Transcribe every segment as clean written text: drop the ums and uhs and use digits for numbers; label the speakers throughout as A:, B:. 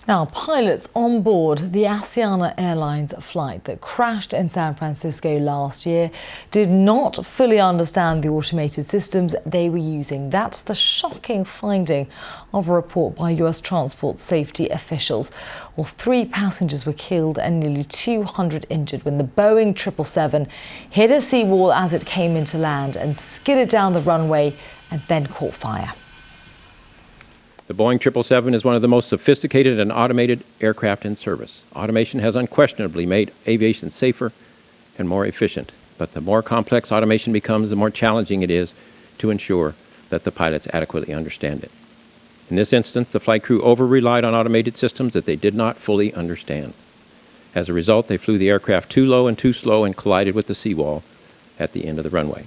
A: Now, pilots on board the Asiana Airlines flight that crashed in San Francisco last year did not fully understand the automated systems they were using. That's the shocking finding of a report by US transport safety officials. Well, 3 passengers were killed and nearly 200 injured when the Boeing 777 hit a seawall as it came into land and skidded down the runway and then caught fire.
B: The Boeing 777 is one of the most sophisticated and automated aircraft in service. Automation has unquestionably made aviation safer and more efficient. But the more complex automation becomes, the more challenging it is to ensure that the pilots adequately understand it. In this instance, the flight crew over-relied on automated systems that they did not fully understand. As a result, they flew the aircraft too low and too slow and collided with the seawall at the end of the runway.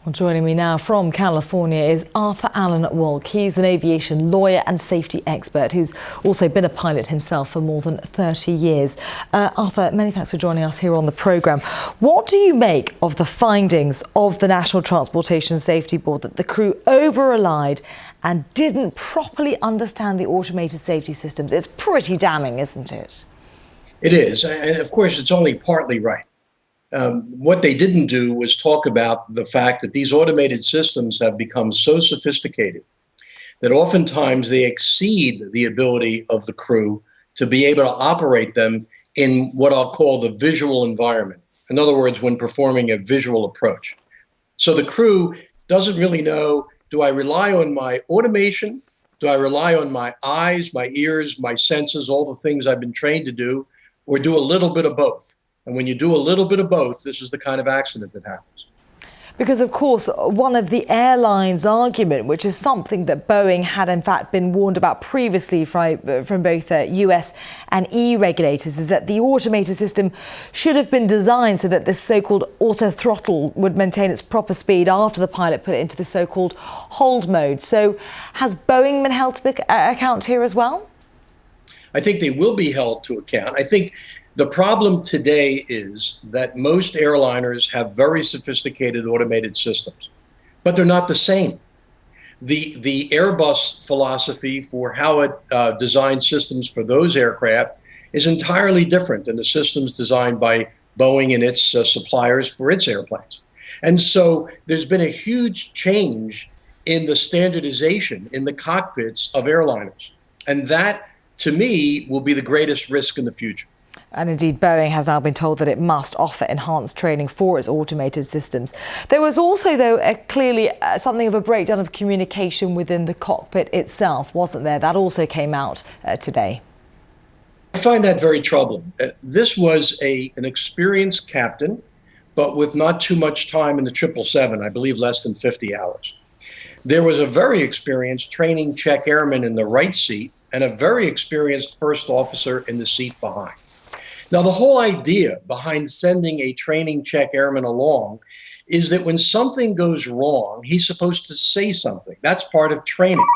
A: Well, joining me now from California is Arthur Allen Wolk. He's an aviation lawyer and safety expert who's also been a pilot himself for more than 30 years. Arthur, many thanks for joining us here on the programme. What do you make of the findings of the National Transportation Safety Board that the crew over-relied and didn't properly understand the automated safety systems? It's pretty damning, isn't it?
C: It is, and of course it's only partly right. What they didn't do was talk about the fact that these automated systems have become so sophisticated that oftentimes they exceed the ability of the crew to be able to operate them in what I'll call the visual environment. In other words, when performing a visual approach. So the crew doesn't really know, do I rely on my automation? Do I rely on my eyes, my ears, my senses, all the things I've been trained to do, or do a little bit of both? And when you do a little bit of both, this is the kind of accident that happens.
A: Because, of course, one of the airlines' argument, which is something that Boeing had in fact been warned about previously from both US and EU regulators, is that the automated system should have been designed so that this so-called auto throttle would maintain its proper speed after the pilot put it into the so-called hold mode. So has Boeing been held to account here as well?
C: I think they will be held to account. I think the problem today is that most airliners have very sophisticated automated systems, but they're not the same. The Airbus philosophy for how it designs systems for those aircraft is entirely different than the systems designed by Boeing and its suppliers for its airplanes. And so there's been a huge change in the standardization in the cockpits of airliners. And that, to me, will be the greatest risk in the future.
A: And indeed, Boeing has now been told that it must offer enhanced training for its automated systems. There was also, though, clearly something of a breakdown of communication within the cockpit itself, wasn't there? That also came out today.
C: I find that very troubling. This was an experienced captain, but with not too much time in the 777, I believe less than 50 hours. There was a very experienced training check airman in the right seat and a very experienced first officer in the seat behind. Now, the whole idea behind sending a training check airman along is that when something goes wrong, he's supposed to say something. That's part of training.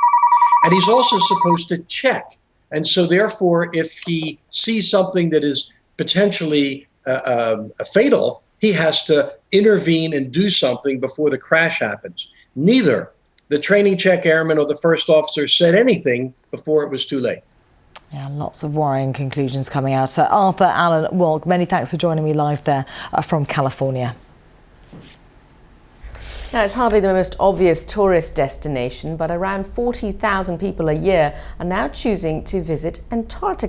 C: And he's also supposed to check. And so therefore, if he sees something that is potentially fatal, he has to intervene and do something before the crash happens. Neither the training check airman or the first officer said anything before it was too late.
A: Yeah, lots of worrying conclusions coming out. So Arthur Allen Wolk, many thanks for joining me live there from California.
D: Now, it's hardly the most obvious tourist destination, but around 40,000 people a year are now choosing to visit Antarctica.